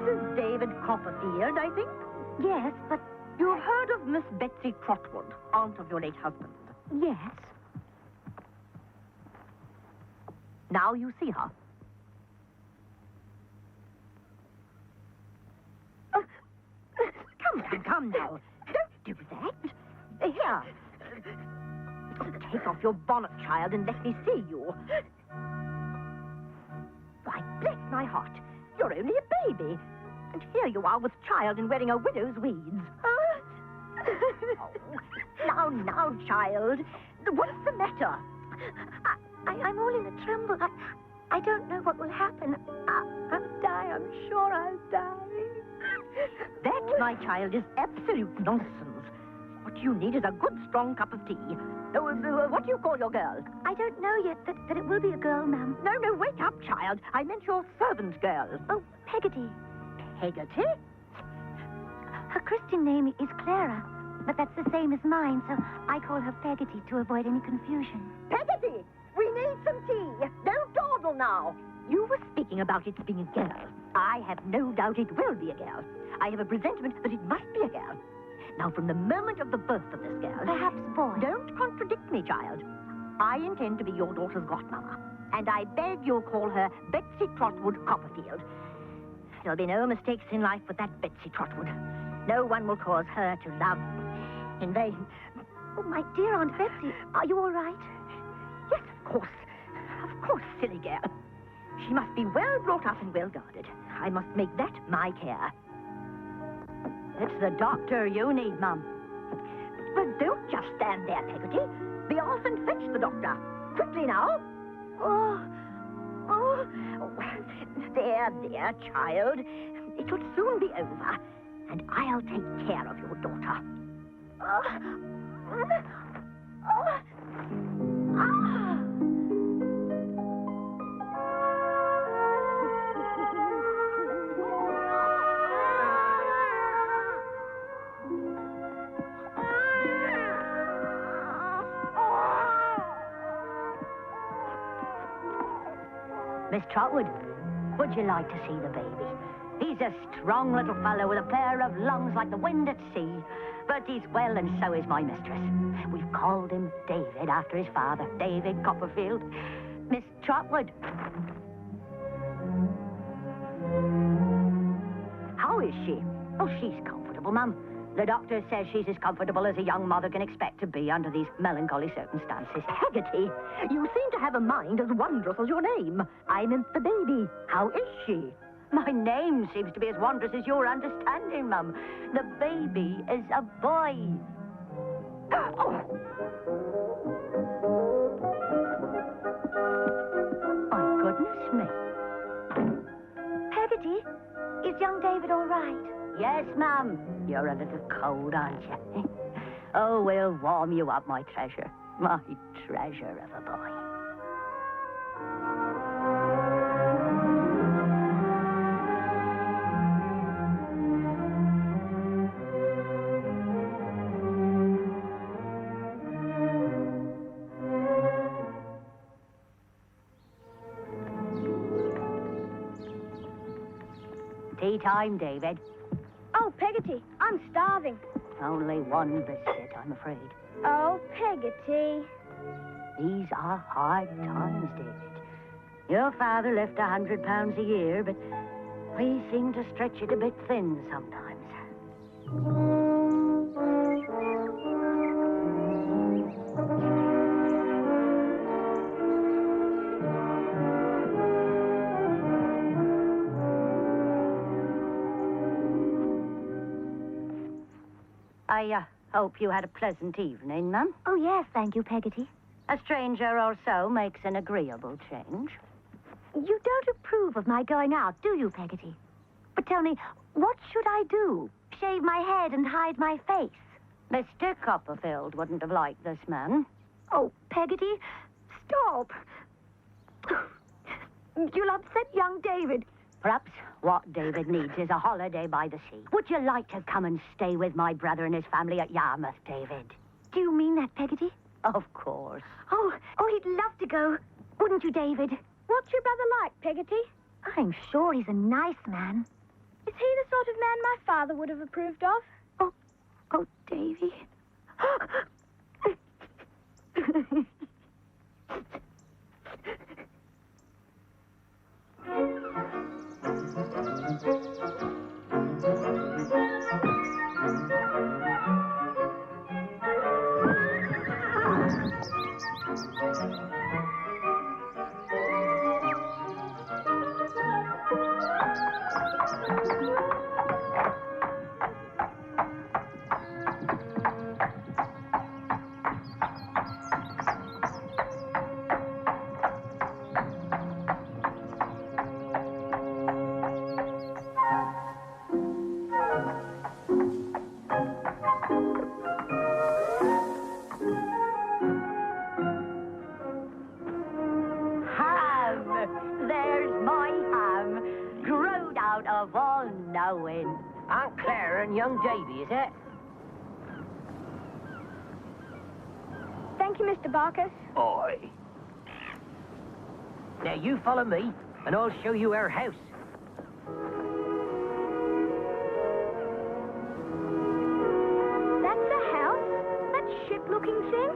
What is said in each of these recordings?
Mrs. David Copperfield, I think? Yes, but... You've heard of Miss Betsy Trotwood, aunt of your late husband? Yes. Now you see her. Come now. Don't do that. Here. Take off your bonnet, child, and let me see you. Why, bless my heart. You're only a baby. And here you are with child and wearing a widow's weeds. Oh, now, child. What's the matter? I'm all in a tremble. I don't know what will happen. I'll die. I'm sure I'll die. That, my child, is absolute nonsense. What you need is a good, strong cup of tea. What do you call your girl? I don't know yet that it will be a girl, ma'am. No, wake up, child. I meant your servant girl. Oh, Peggotty. Peggotty? Her Christian name is Clara, but that's the same as mine, so I call her Peggotty to avoid any confusion. Peggotty! We need some tea. Don't dawdle now. You were speaking about its being a girl. I have no doubt it will be a girl. I have a presentiment that it must be a girl. Now, from the moment of the birth of this girl... Perhaps boy. Don't contradict me, child. I intend to be your daughter's godmother, and I beg you'll call her Betsy Trotwood Copperfield. There'll be no mistakes in life with that Betsy Trotwood. No one will cause her to love in vain. Oh, my dear Aunt Betsy, are you all right? Yes, of course. Of course, silly girl. She must be well brought up and well guarded. I must make that my care. It's the doctor you need, Mum. But don't just stand there, Peggotty. Be off and fetch the doctor. Quickly now. Oh. There, child. It will soon be over, and I'll take care of your daughter. Miss Trotwood, would you like to see the baby? He's a strong little fellow with a pair of lungs like the wind at sea. But he's well, and so is my mistress. We've called him David after his father, David Copperfield. Miss Trotwood. How is she? Oh, she's comfortable, Mum. The doctor says she's as comfortable as a young mother can expect to be under these melancholy circumstances. Peggotty, you seem to have a mind as wondrous as your name. I meant the baby. How is she? My name seems to be as wondrous as your understanding, Mum. The baby is a boy. Oh! My goodness me. Peggotty, is young David all right? Yes, Mum. You're a little cold, aren't you? Oh, we'll warm you up, my treasure. My treasure of a boy. Tea time, David. Oh, Peggotty, I'm starving. Only one biscuit, I'm afraid. Oh, Peggotty. These are hard times, David. Your father left £100 a year, but we seem to stretch it a bit thin sometimes. I hope you had a pleasant evening, Mum. Oh, yes, thank you, Peggotty. A stranger or so makes an agreeable change. You don't approve of my going out, do you, Peggotty? But tell me, what should I do? Shave my head and hide my face? Mr. Copperfield wouldn't have liked this man. Oh, Peggotty, stop. You'll upset young David. Perhaps what David needs is a holiday by the sea. Would you like to come and stay with my brother and his family at Yarmouth, David? Do you mean that, Peggotty? Of course. Oh, he'd love to go. Wouldn't you, David? What's your brother like, Peggotty? I'm sure he's a nice man. Is he the sort of man my father would have approved of? Oh, Davy. There's my ham, growed out of all knowing. Aunt Clara and young Davy, is it? Thank you, Mr. Barkis. Oi. Now you follow me, and I'll show you our house. That's a house? That ship-looking thing?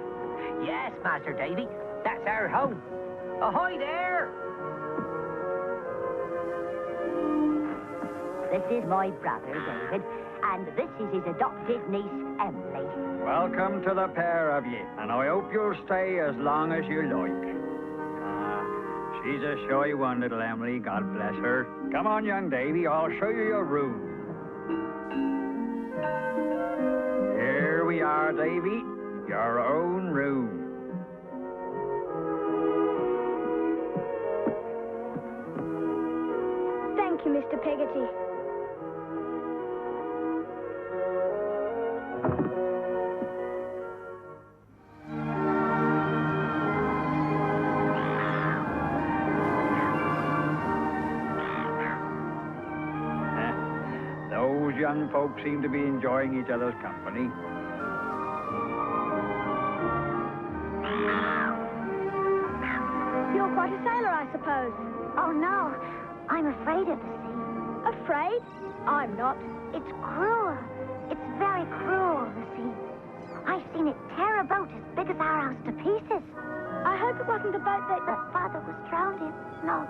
Yes, Master Davy, that's our home. Ahoy there! This is my brother, David, and this is his adopted niece, Emily. Welcome to the pair of ye, and I hope you'll stay as long as you like. She's a shy one, little Emily, God bless her. Come on, young Davy, I'll show you your room. Here we are, Davy, your own room. Thank you, Mr. Peggotty. Those young folks seem to be enjoying each other's company. You're quite a sailor, I suppose. Oh, no. I'm afraid of the sea. Afraid? I'm not. It's cruel. It's very cruel, the sea. I've seen it tear a boat as big as our house to pieces. I hope it wasn't the boat that... Father was drowned in. No,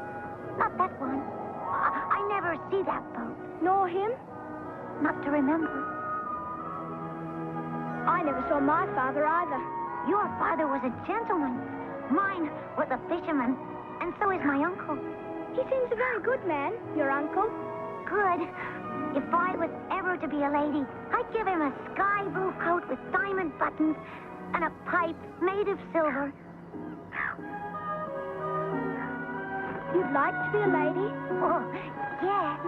not that one. I never see that boat. Nor him? Not to remember. I never saw my father either. Your father was a gentleman. Mine was a fisherman. And so is my uncle. He seems a very good man, your uncle. Good. If I was ever to be a lady, I'd give him a sky blue coat with diamond buttons and a pipe made of silver. You'd like to be a lady? Oh, yes.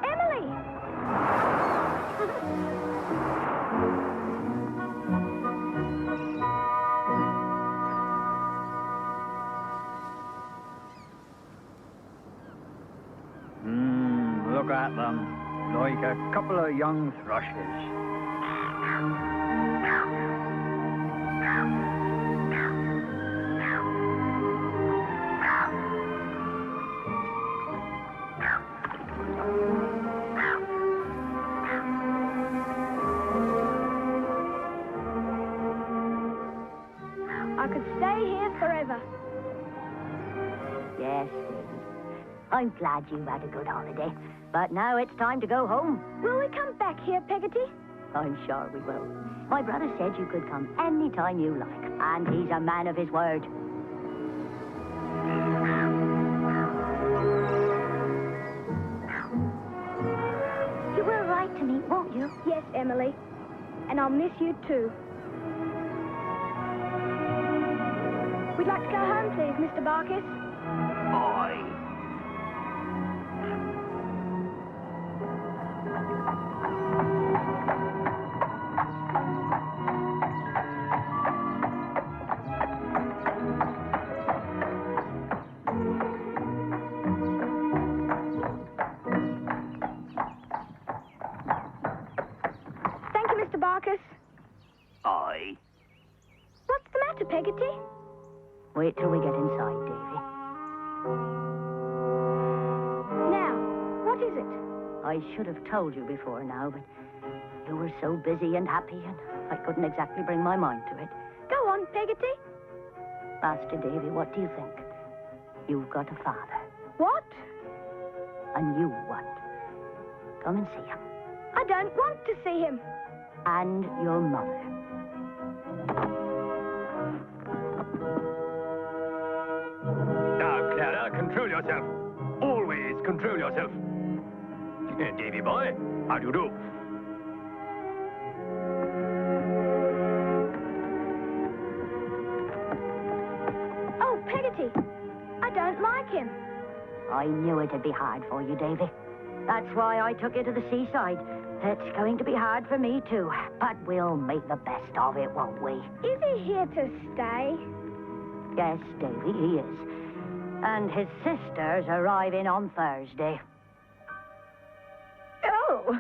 Emily! Look at them, like a couple of young thrushes. I could stay here forever. Yes, David. I'm glad you had a good holiday. But now it's time to go home. Will we come back here, Peggotty? I'm sure we will. My brother said you could come any time you like, and he's a man of his word. You will write to me, won't you? Yes, Emily. And I'll miss you too. We'd like to go home, please, Mr. Barkis. Oi. Thank you, Mr. Barkis. Oi. What's the matter, Peggotty? Wait till we get inside, Davy. Now, what is it? I should have told you before now, but you were so busy and happy, and I couldn't exactly bring my mind to it. Go on, Peggotty. Master Davy, what do you think? You've got a father. What? A new one. Come and see him. I don't want to see him. And your mother. Now, Clara, control yourself. Always control yourself. Davy boy, how do you do? Oh, Peggotty. I don't like him. I knew it'd be hard for you, Davy. That's why I took you to the seaside. It's going to be hard for me, too. But we'll make the best of it, won't we? Is he here to stay? Yes, Davy, he is. And his sister's arriving on Thursday. Oh!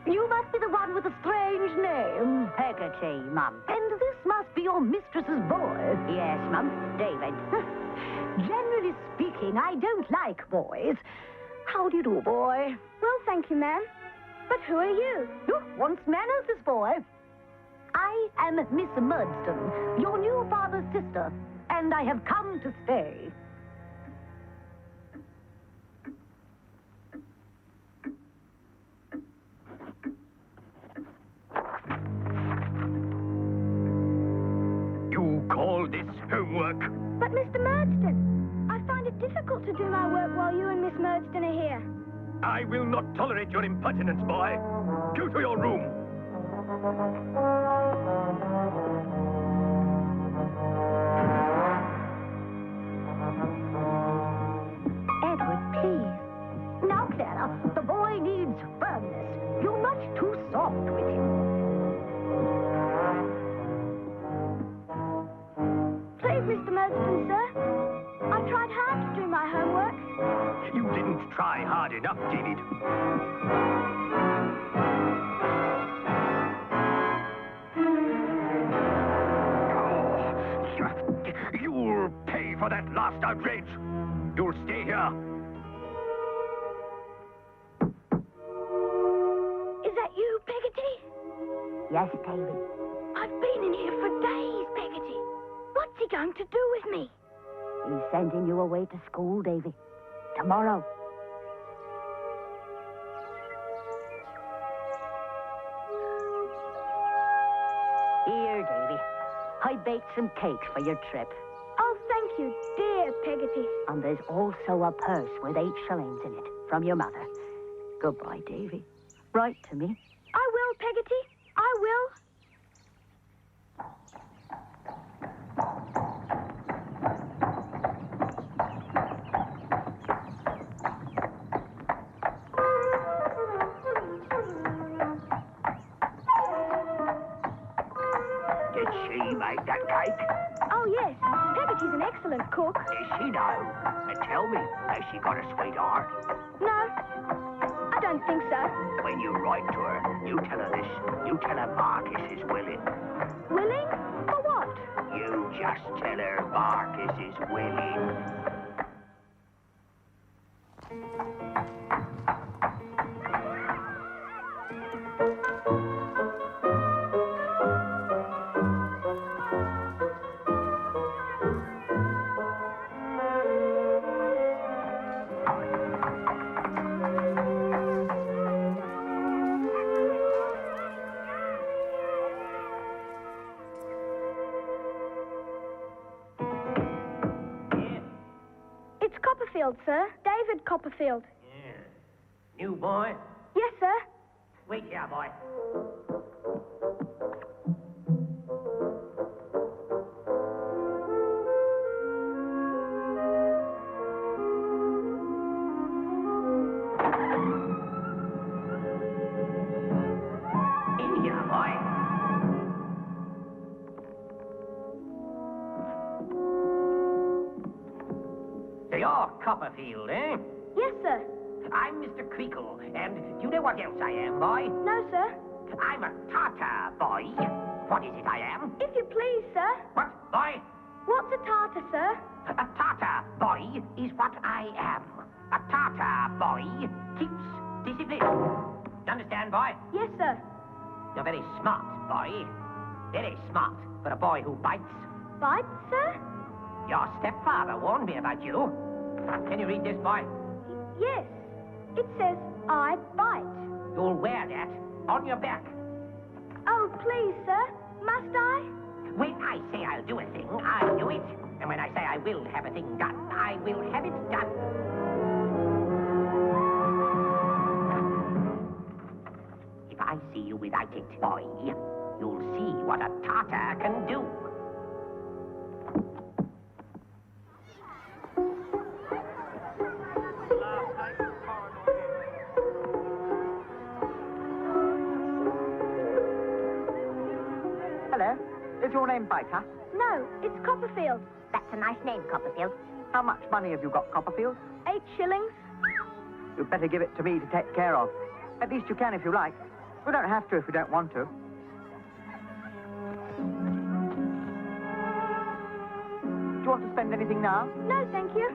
You must be the one with the strange name. Peggotty, Mum. And this must be your mistress's boy. Yes, Mum. David. Generally speaking, I don't like boys. How do you do, boy? Well, thank you, ma'am. But who are you? Oh, wants manners, this boy. I am Miss Murdston, your new father's sister, and I have come to stay. You call this homework? But, Mr. Murdston, I find it difficult to do my work while you and Miss Murdston are here. I will not tolerate your impertinence, boy. Go to your room. Edward, please. Now, Clara, the boy needs firmness. You're much too soft with him. Please, Mr. Murdston, sir. I tried hard to do my homework. You didn't try hard enough, David. Oh, you'll pay for that last outrage. You'll stay here. Is that you, Peggotty? Yes, Davy. I've been in here for days, Peggotty. What's he going to do with me? He's sending you away to school, Davy. Tomorrow. Here, Davy. I baked some cake for your trip. Oh, thank you, dear Peggotty. And there's also a purse with 8 shillings in it from your mother. Goodbye, Davy. Write to me. I will, Peggotty. I will. Did she make that cake? Oh, yes. Peggotty's an excellent cook. Is she now? And tell me, has she got a sweetheart? No, I don't think so. When you write to her, you tell her this. You tell her Marcus is willing. Willing? For what? You just tell her Marcus is willing. It's Copperfield, sir. David Copperfield. Yeah. New boy? Yes, sir. Wait here, boy. In here, boy. So you're Copperfield, eh? Yes, sir. I'm Mr. Creakle, and you know what else I am, boy? No, sir. I'm a Tartar, boy. What is it I am? If you please, sir. What, boy? What's a tartar, sir? A Tartar, boy, is what I am. A Tartar, boy, keeps Discipline. You understand, boy? Yes, sir. You're very smart, boy. Very smart for a boy who bites. Bite, sir? Your stepfather warned me about you. Can you read this, boy? Yes. It says, I bite. You'll wear that on your back. Oh, please, sir. Must I? When I say I'll do a thing, I'll do it. And when I say I will have a thing done, I will have it done. If I see you without it, boy, you'll see what a Tartar can do. Hello. Is your name Biter? No, it's Copperfield. That's a nice name, Copperfield. How much money have you got, Copperfield? 8 shillings. You'd better give it to me to take care of. At least you can if you like. We don't have to if we don't want to. Do you want to spend anything now? No, thank you.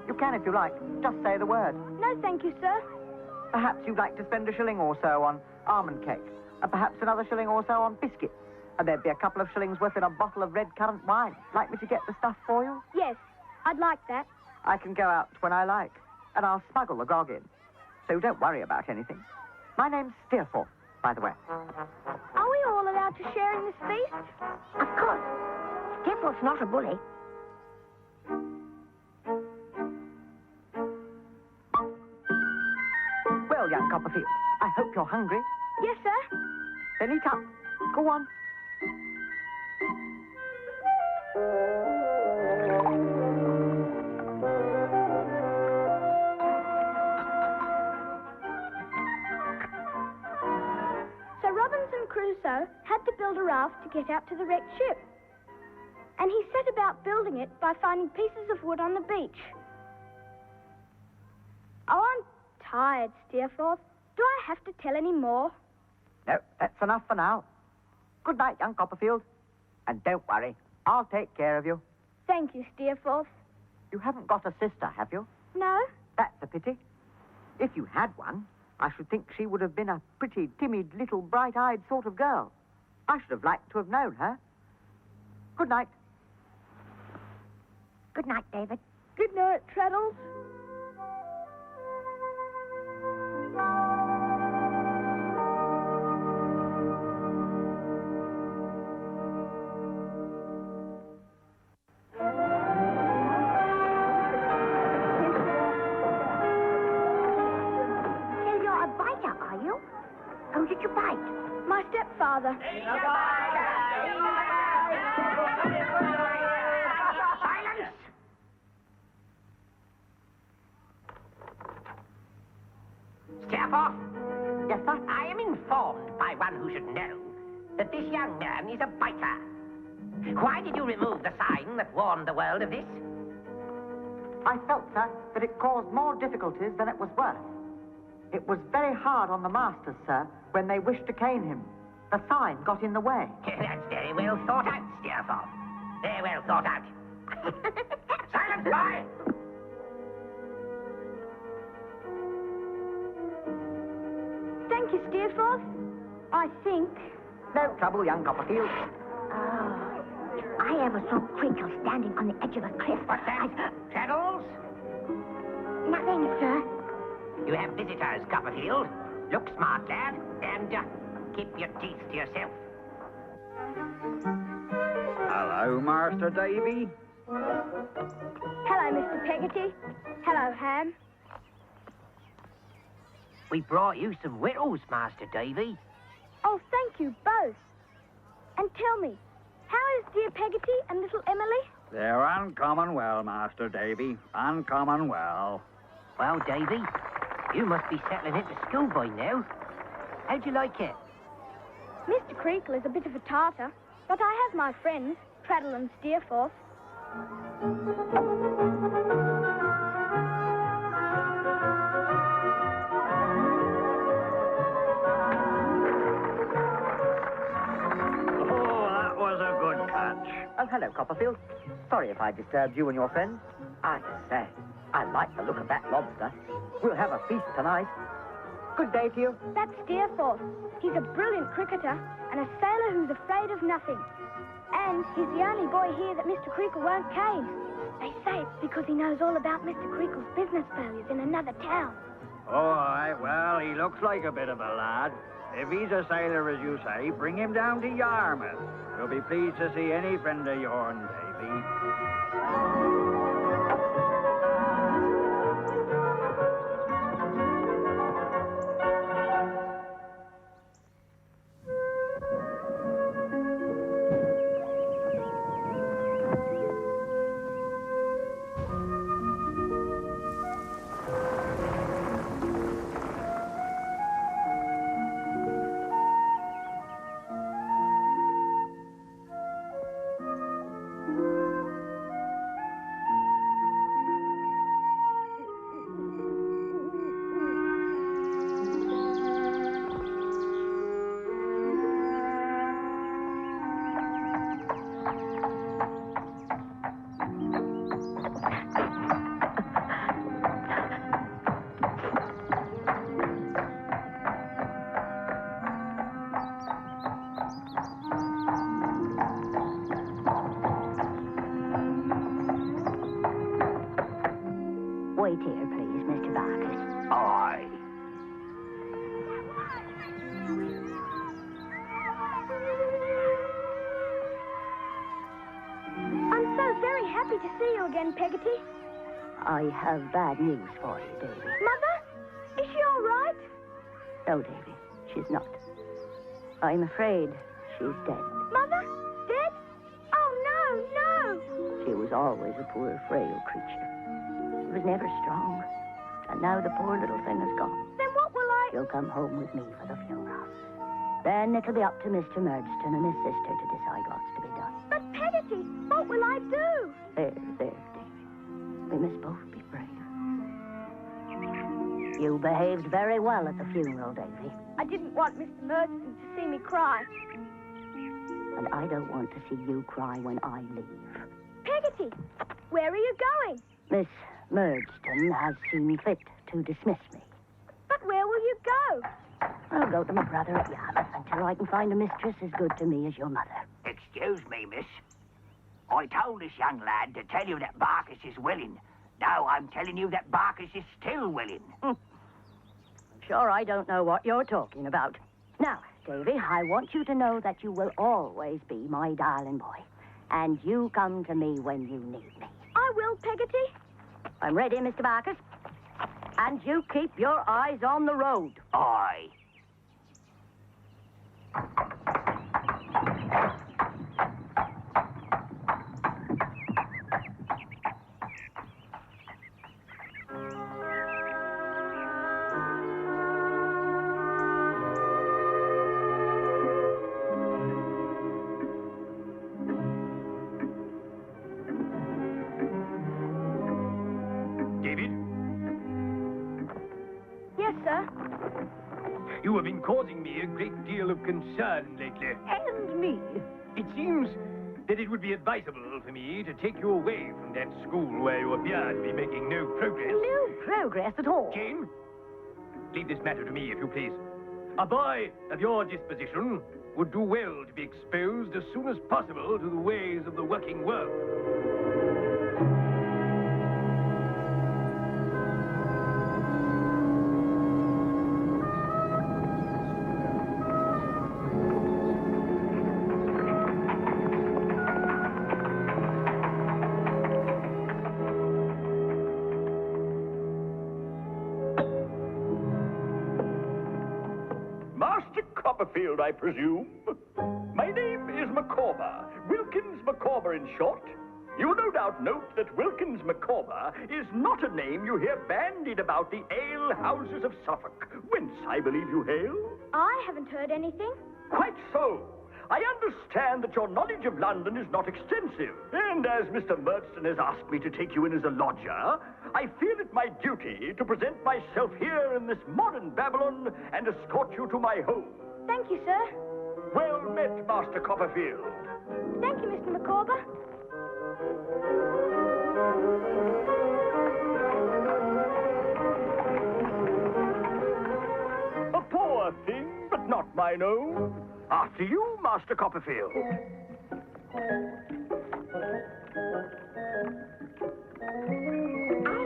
You can if you like. Just say the word. No, thank you, sir. Perhaps you'd like to spend a shilling or so on almond cake, and perhaps another shilling or so on biscuits. And there'd be a couple of shillings worth in a bottle of red currant wine. Like me to get the stuff for you? Yes, I'd like that. I can go out when I like, and I'll smuggle the grog in. So don't worry about anything. My name's Steerforth, by the way. Are we all allowed to share in this feast? Of course. Steerforth's not a bully. Well, young Copperfield, I hope you're hungry. Yes, sir. Then eat up. Go on. So Robinson Crusoe had to build a raft to get out to the wrecked ship. And he set about building it by finding pieces of wood on the beach. Oh, I'm tired, Steerforth. Do I have to tell any more? No, that's enough for now. Good night, young Copperfield. And don't worry, I'll take care of you. Thank you, Steerforth. You haven't got a sister, have you? No? That's a pity. If you had one, I should think she would have been a pretty, timid, little, bright-eyed sort of girl. I should have liked to have known her. Good night. Good night, David. Good night, Traddles. So you're a biter, are you? Who did you bite? My stepfather. Silence! Steerforth, Yes, sir? I am informed by one who should know that this young man is a biter. Why did you remove the sign that warned the world of this? I felt, sir, that it caused more difficulties than it was worth. It was very hard on the masters, sir, when they wished to cane him. The sign got in the way. That's very well thought out, Steerforth. Very well thought out. Silence, boy! Thank you, Steerforth. I think. No trouble, young Copperfield. Oh, I ever saw Crinkle standing on the edge of a cliff. What's that? Traddles? Nothing, sir. You have visitors, Copperfield. Look smart, lad, and keep your teeth to yourself. Hello, Master Davy. Hello, Mr. Peggotty. Hello, Ham. We brought you some whittles, Master Davy. Oh, thank you both. And tell me, how is dear Peggotty and little Emily? They're uncommon well, Master Davy. Uncommon well. Well, Davy, you must be settling into school by now. How'd you like it? Mr. Creakle is a bit of a tartar, but I have my friends, Traddle and Steerforth. Oh, that was a good catch. Oh, hello, Copperfield. Sorry if I disturbed you and your friends. I say, I like the look of that lobster. We'll have a feast tonight. Good day to you. That's Steerforth. He's a brilliant cricketer and a sailor who's afraid of nothing. And he's the only boy here that Mr. Creakle won't cane. They say it's because he knows all about Mr. Creakle's business failures in another town. All right, well, he looks like a bit of a lad. If he's a sailor, as you say, bring him down to Yarmouth. You'll be pleased to see any friend of yourn, Davy. Wait here, please, Mr. Barkis. Aye. I'm so very happy to see you again, Peggotty. I have bad news for you, Davy. Mother, is she all right? No, Davy, she's not. I'm afraid she's dead. Mother? Dead? Oh, no. She was always a poor, frail creature. She was never strong. And now the poor little thing is gone. Then what will I... She'll come home with me for the funeral. Then it'll be up to Mr. Murdston and his sister to decide what's to be done. But Peggotty, what will I do? There, Davy. We must both be brave. You behaved very well at the funeral, Davy. I didn't want Mr. Murdston to see me cry. And I don't want to see you cry when I leave. Peggotty, where are you going? Miss Murdston has seen fit to dismiss me. But where will you go? I'll go to my brother at Yarmouth until I can find a mistress as good to me as your mother. Excuse me, miss. I told this young lad to tell you that Barkis is willing. Now I'm telling you that Barkis is still willing. I'm sure I don't know what you're talking about. Now, Davy, I want you to know that you will always be my darling boy. And you come to me when you need me. I will, Peggotty. I'm ready, Mr. Barkis. And you keep your eyes on the road. Aye. David, Yes, sir. you have been causing me a great deal of concern lately. And me. It seems that it would be advisable for me to take you away from that school where you appear to be making no progress. No progress at all. Jane, leave this matter to me, if you please. A boy of your disposition would do well to be exposed as soon as possible to the ways of the working world. Master Copperfield, I presume. My name is Micawber, Wilkins Micawber in short. You will no doubt note that Wilkins Micawber is not a name you hear bandied about the ale houses of Suffolk, whence I believe you hail. I haven't heard anything. Quite so. I understand that your knowledge of London is not extensive, and as Mr. Murdston has asked me to take you in as a lodger, I feel it my duty to present myself here in this modern Babylon and escort you to my home. Thank you, sir. Well met, Master Copperfield. Thank you, Mr. Micawber. mine own. After you, Master Copperfield. I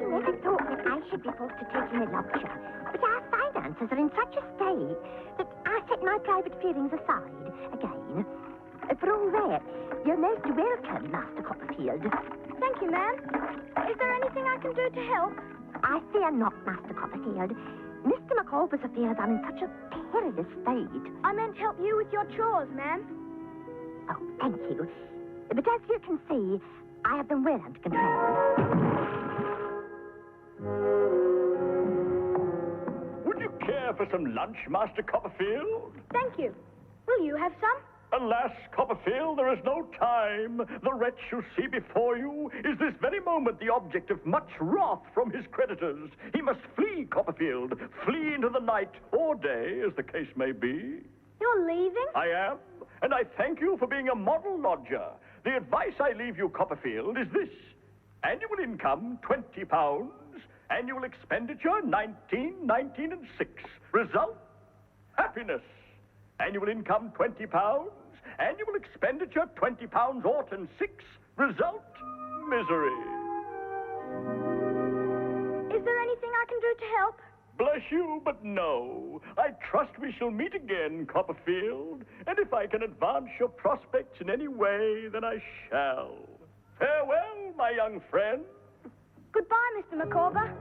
never thought that I should be forced to take in a lecture, but our finances are in such a state that I set my private feelings aside again. For all that, you're most welcome, Master Copperfield. Thank you, ma'am. Is there anything I can do to help? I fear not, Master Copperfield. Mr. Micawber's affairs are in such a perilous state. I meant help you with your chores, ma'am. Oh, thank you. But as you can see, I have them well under control. Would you care for some lunch, Master Copperfield? Thank you. Will you have some? Alas, Copperfield, there is no time. The wretch you see before you is this very moment the object of much wrath from his creditors. He must flee, Copperfield. Flee into the night or day, as the case may be. You're leaving? I am, and I thank you for being a model lodger. The advice I leave you, Copperfield, is this. Annual income, £20. Annual expenditure, 19, 19 and 6. Result, happiness. Annual income, £20. Annual expenditure, £20 ought and 6. Result, misery. Is there anything I can do to help? Bless you, but no. I trust we shall meet again, Copperfield. And if I can advance your prospects in any way, then I shall. Farewell, my young friend. Goodbye, Mr. Micawber.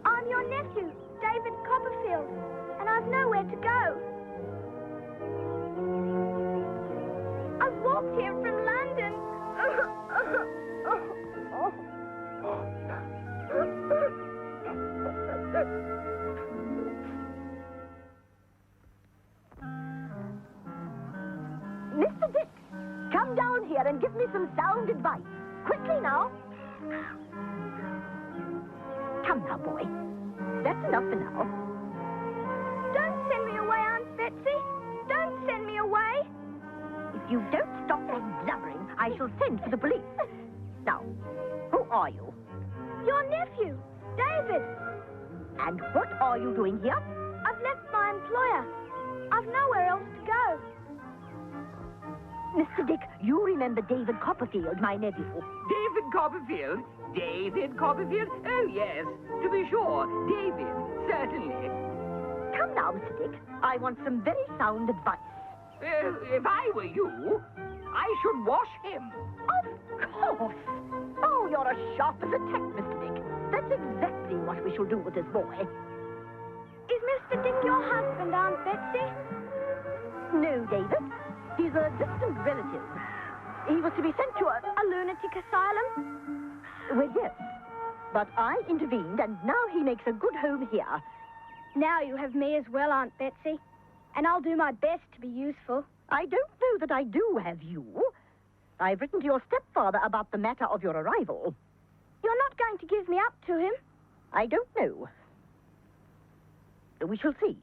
I'm your nephew, David Copperfield, and I've nowhere to go. I've walked here from London. Mr. Dick, come down here and give me some sound advice. Quickly now. Come now, boy. That's enough for now. Don't send me away, Aunt Betsy. Don't send me away. If you don't stop that blubbering, I shall send for the police. Now, who are you? Your nephew, David. And what are you doing here? I've left my employer. I've nowhere else to go. Mr. Dick, you remember David Copperfield, my nephew. David Copperfield? David Copperfield? Oh, yes, to be sure. David, certainly. Come now, Mr. Dick. I want some very sound advice. If I were you, I should wash him. Of course. Oh, you're as sharp as a tack, Mr. Dick. That's exactly what we shall do with this boy. Is Mr. Dick your husband, Aunt Betsy? No, David. He's a distant relative. He was to be sent to a lunatic asylum? Well, yes. But I intervened, and now he makes a good home here. Now you have me as well, Aunt Betsy. And I'll do my best to be useful. I don't know that I do have you. I've written to your stepfather about the matter of your arrival. You're not going to give me up to him? I don't know. We shall see.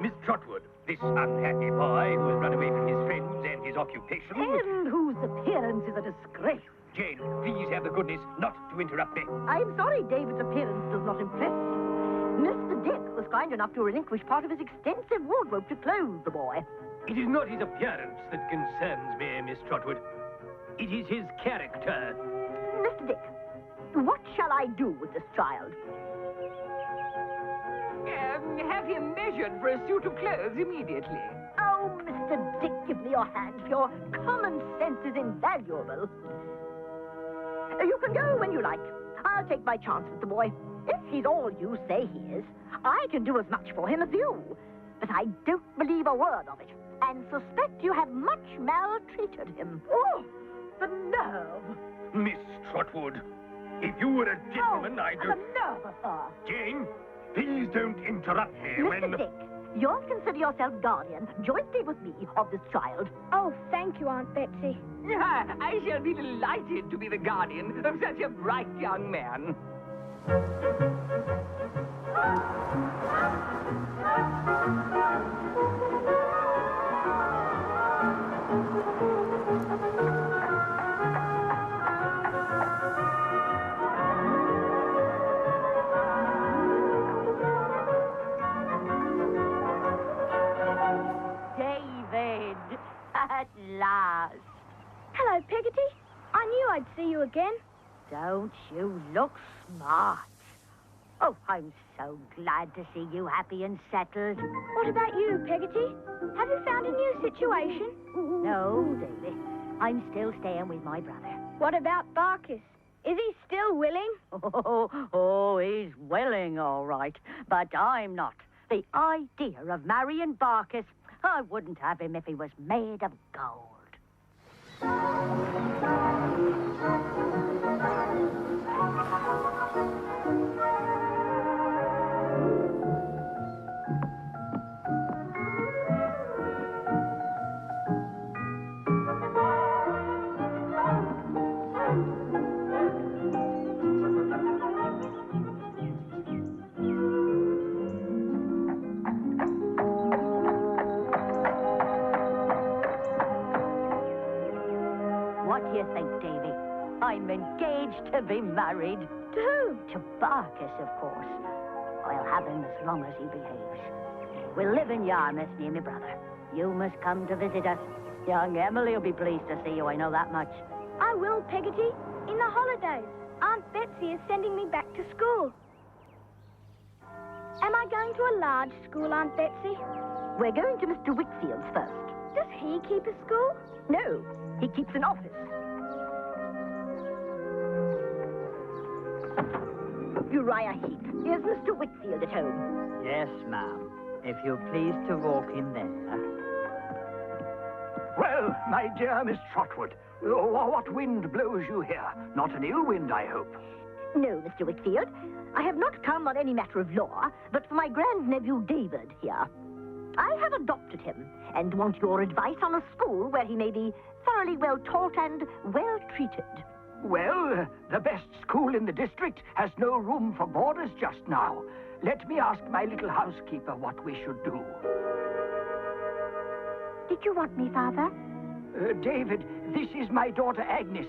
Miss Trotwood, this unhappy boy who has run away from his friends and his occupation. And whose appearance is a disgrace. Jane, please have the goodness not to interrupt me. I'm sorry David's appearance does not impress you. Mr. Dick was kind enough to relinquish part of his extensive wardrobe to clothe the boy. It is not his appearance that concerns me, Miss Trotwood. It is his character. Mr. Dick, what shall I do with this child? Have him measured for a suit of clothes immediately. Oh, Mr. Dick, give me your hand. Your common sense is invaluable. You can go when you like. I'll take my chance with the boy. If he's all you say he is, I can do as much for him as you. But I don't believe a word of it, and suspect you have much maltreated him. Oh, the nerve! Miss Trotwood, if you were a gentleman, I The don't... nerve of her. Jane, please don't interrupt me Mr. Dick, you'll consider yourself guardian, jointly with me, of this child. Oh, thank you, Aunt Betsy. I shall be delighted to be the guardian of such a bright young man. David, at last. Hello, Peggotty. I knew I'd see you again. Don't you look smart? Oh, I'm so glad to see you happy and settled. What about you, Peggotty? Have you found a new situation? No, Davy. I'm still staying with my brother. What about Barkis? Is he still willing? Oh, he's willing, all right. But I'm not. The idea of marrying Barkis, I wouldn't have him if he was made of gold. What do you think, Davy? I'm engaged to be married. To who? To Barkis, of course. I'll have him as long as he behaves. We'll live in Yarmouth near my brother. You must come to visit us. Young Emily will be pleased to see you, I know that much. I will, Peggotty. In the holidays, Aunt Betsy is sending me back to school. Am I going to a large school, Aunt Betsy? We're going to Mr. Whitfield's first. Does he keep a school? No, he keeps an office. Uriah Heep, is Mr. Whitfield at home? Yes, ma'am. If you're pleased to walk in there. Well, my dear Miss Trotwood, what wind blows you here? Not an ill wind, I hope. No, Mr. Whitfield. I have not come on any matter of law, but for my grandnephew David here. I have adopted him and want your advice on a school where he may be thoroughly well taught and well treated. Well, the best school in the district has no room for boarders just now. Let me ask my little housekeeper what we should do. Did you want me, Father? David, this is my daughter Agnes.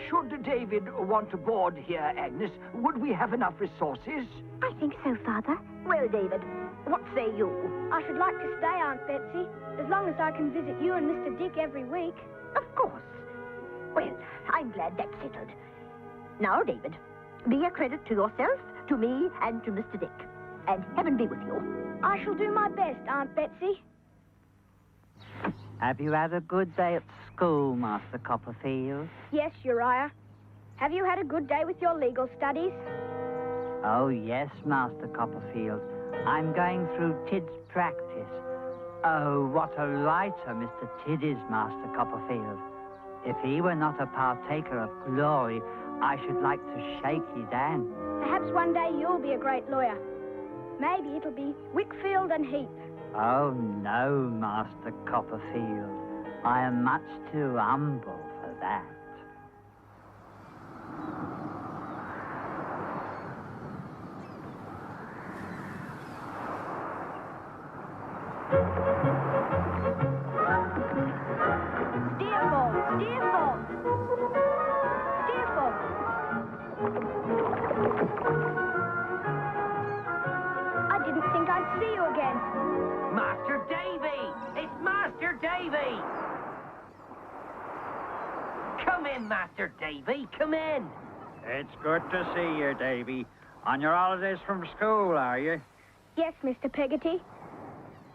Should David want to board here, Agnes, would we have enough resources? I think so, Father. Well, David, what say you? I should like to stay, Aunt Betsy, as long as I can visit you and Mr. Dick every week. Of course. Well, I'm glad that's settled. Now, David, be a credit to yourself, to me, and to Mr. Dick. And heaven be with you. I shall do my best, Aunt Betsy. Have you had a good day at school, Master Copperfield? Yes, Uriah. Have you had a good day with your legal studies? Oh, yes, Master Copperfield. I'm going through Tid's practice. Oh, what a writer Mr. Tidd is, Master Copperfield. If he were not a partaker of glory, I should like to shake his hand. Perhaps one day you'll be a great lawyer. Maybe it'll be Wickfield and Heath. Oh, no, Master Copperfield. I am much too humble for that. I didn't think I'd see you again. Master Davy! It's Master Davy! Come in, Master Davy, come in. It's good to see you, Davy. On your holidays from school, are you? Yes, Mr. Peggotty.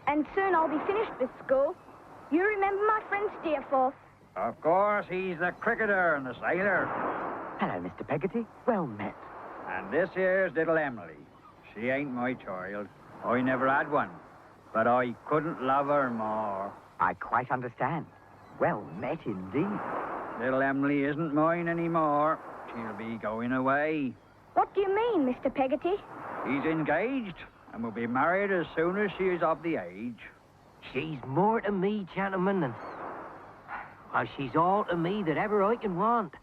And soon I'll be finished with school. You remember my friend Steerforth? Of course, he's the cricketer and the sailor. Hello, Mr. Peggotty. Well met. And this here's little Emily. She ain't my child. I never had one. But I couldn't love her more. I quite understand. Well met indeed. Little Emily isn't mine anymore. She'll be going away. What do you mean, Mr. Peggotty? He's engaged and will be married as soon as she is of the age. She's more to me, gentlemen, than... Why, she's all to me that ever I can want.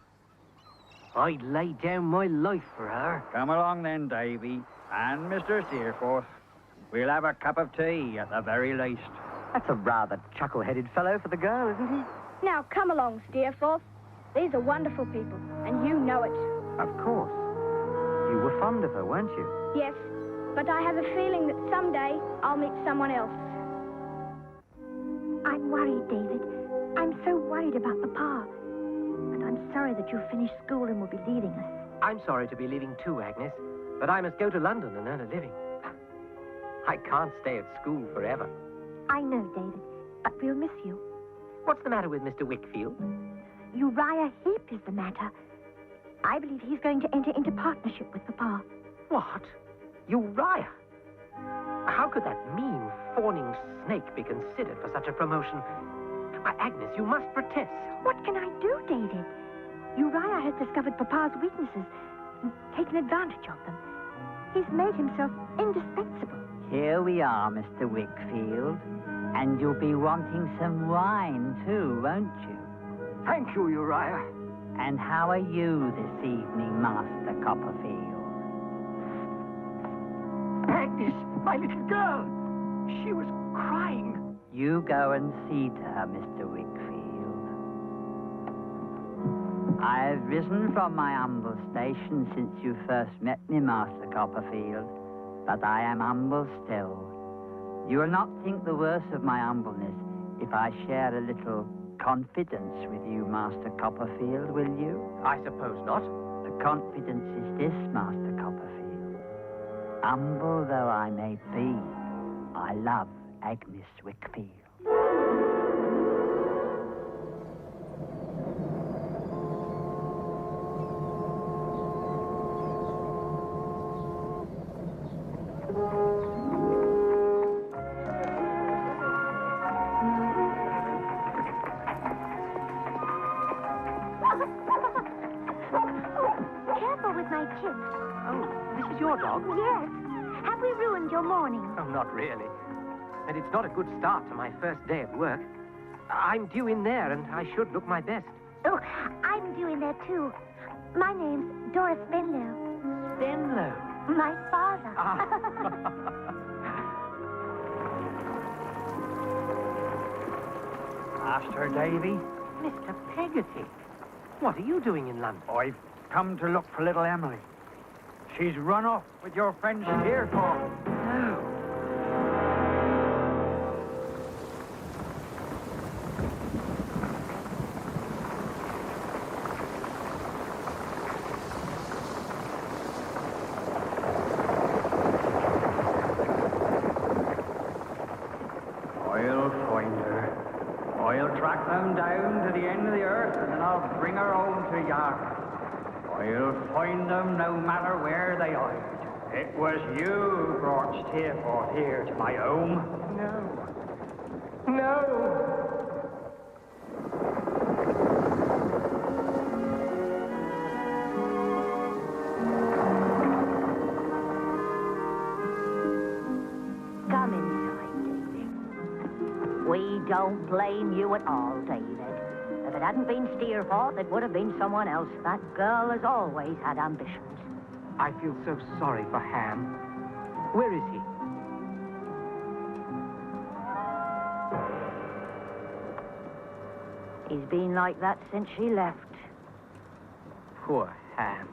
I'd lay down my life for her. Come along then, Davy, and Mr. Steerforth. We'll have a cup of tea at the very least. That's a rather chuckle-headed fellow for the girl, isn't he? Now, come along, Steerforth. These are wonderful people, and you know it. Of course. You were fond of her, weren't you? Yes, but I have a feeling that someday I'll meet someone else. I'm worried, David. I'm so worried about Papa. And I'm sorry that you've finished school and will be leaving us. I'm sorry to be leaving too, Agnes, but I must go to London and earn a living. I can't stay at school forever. I know, David, but we'll miss you. What's the matter with Mr. Wickfield? Uriah Heep is the matter. I believe he's going to enter into partnership with Papa. What? Uriah? How could that mean, fawning snake be considered for such a promotion? Why, Agnes, you must protest. What can I do, David? Uriah has discovered Papa's weaknesses and taken advantage of them. He's made himself indispensable. Here we are, Mr. Wickfield. And you'll be wanting some wine, too, won't you? Thank you, Uriah. And how are you this evening, Master Copperfield? Agnes, my little girl. She was crying. You go and see to her, Mr. Wickfield. I have risen from my humble station since you first met me, Master Copperfield, but I am humble still. You will not think the worse of my humbleness if I share a little confidence with you, Master Copperfield, will you? I suppose not. The confidence is this, Master Copperfield. Humble though I may be, I love Agnes Wickfield. Careful with my chip. Oh, this is your dog? Yes. Have we ruined your morning? Oh, not really. And it's not a good start to my first day at work. I'm due in there, and I should look my best. Oh, I'm due in there, too. My name's Doris Benlow. Benlow? My father. Master Davy, Mr. Peggotty, what are you doing in London? I've come to look for little Emily. She's run off with your friend Steerforth. No. I'll find her. I'll track them down to the end of the earth, and then I'll bring her home to Yarmouth. I'll find them no matter where they hide. It was you who brought Steerforth here to my home. No. No! Come inside, David. We don't blame you at all, David. If it hadn't been Steerforth, it would have been someone else. That girl has always had ambitions. I feel so sorry for Ham. Where is he? He's been like that since she left. Poor Ham.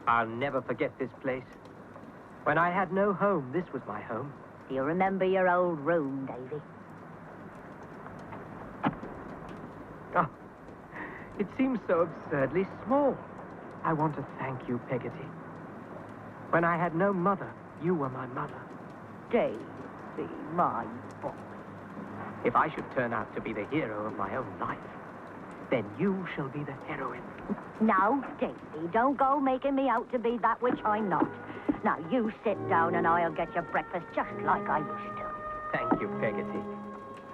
I'll never forget this place. When I had no home, this was my home. Do you remember your old room, Davy? Oh, it seems so absurdly small. I want to thank you, Peggotty. When I had no mother, you were my mother. Davy, my boy. If I should turn out to be the hero of my own life, then you shall be the heroine. Now, Davy, don't go making me out to be that which I'm not. Now, you sit down and I'll get your breakfast just like I used to. Thank you, Peggotty.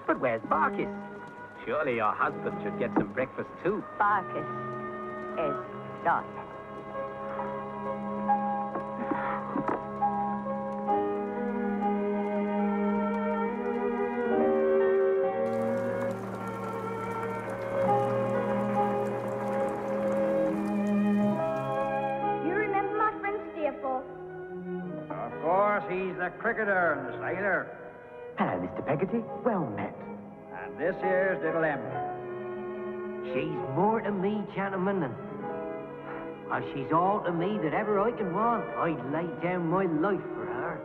But where's Barkis? Surely your husband should get some breakfast too. Barkis is dying. You remember my friend Steerforth? Of course, he's the cricketer and the sailor. Hello, Mr. Peggotty. Well met. And this here's little Emily. She's more to me, gentlemen, and she's all to me that ever I can want. I'd lay down my life for her.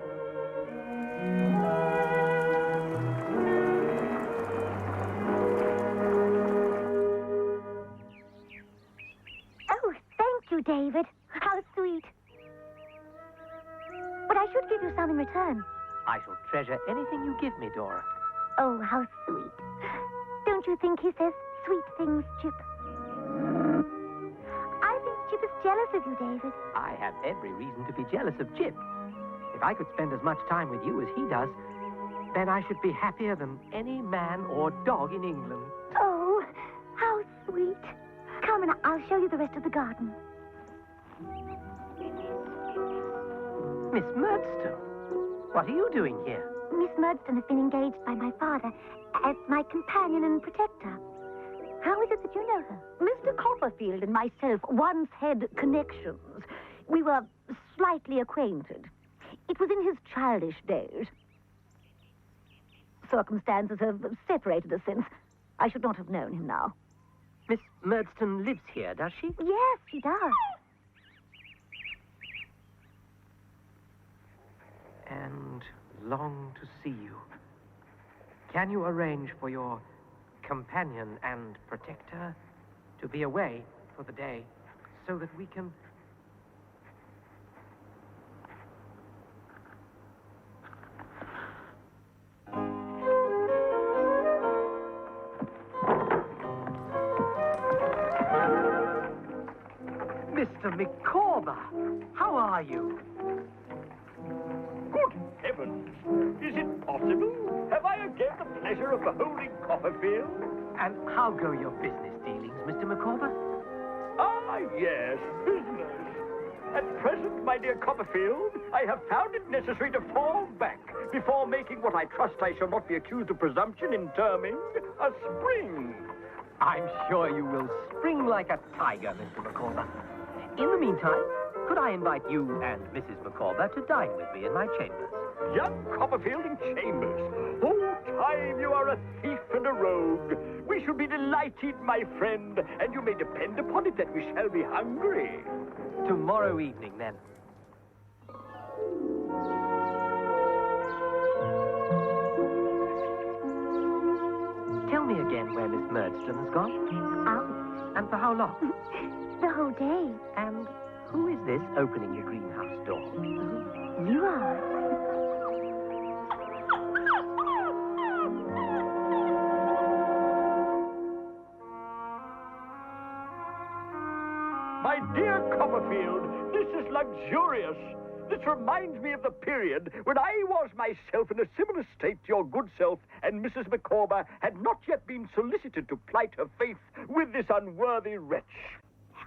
Oh, thank you, David. How sweet. But I should give you some in return. I shall treasure anything you give me, Dora. Oh, how sweet. Don't you think he says sweet things, Chip? I think Chip is jealous of you, David. I have every reason to be jealous of Chip. If I could spend as much time with you as he does, then I should be happier than any man or dog in England. Oh, how sweet. Come and I'll show you the rest of the garden. Miss Murdstone, what are you doing here? Miss Murdstone has been engaged by my father as my companion and protector. How is it that you know her? Mr. Copperfield and myself once had connections. We were slightly acquainted. It was in his childish days. Circumstances have separated us since. I should not have known him now. Miss Murdstone lives here, does she? Yes, she does. And long to see you. Can you arrange for your companion and protector to be away for the day so that we can... Mr. Micawber, how are you? Good heavens! Is it possible? Have I again the pleasure of beholding Copperfield? And how go your business dealings, Mr. Micawber? Ah, yes, business. At present, my dear Copperfield, I have found it necessary to fall back before making what I trust I shall not be accused of presumption in terming a spring. I'm sure you will spring like a tiger, Mr. Micawber. In the meantime, could I invite you and Mrs. Micawber to dine with me in my chambers? Young Copperfield in chambers. Oh, time, you are a thief and a rogue. We shall be delighted, my friend, and you may depend upon it that we shall be hungry. Tomorrow evening, then. Tell me again where Miss Murdstone has gone. Out And for how long? the whole day. And who is this opening the greenhouse door? You are. My dear Copperfield, this is luxurious. This reminds me of the period when I was myself in a similar state to your good self, and Mrs. Micawber had not yet been solicited to plight her faith with this unworthy wretch.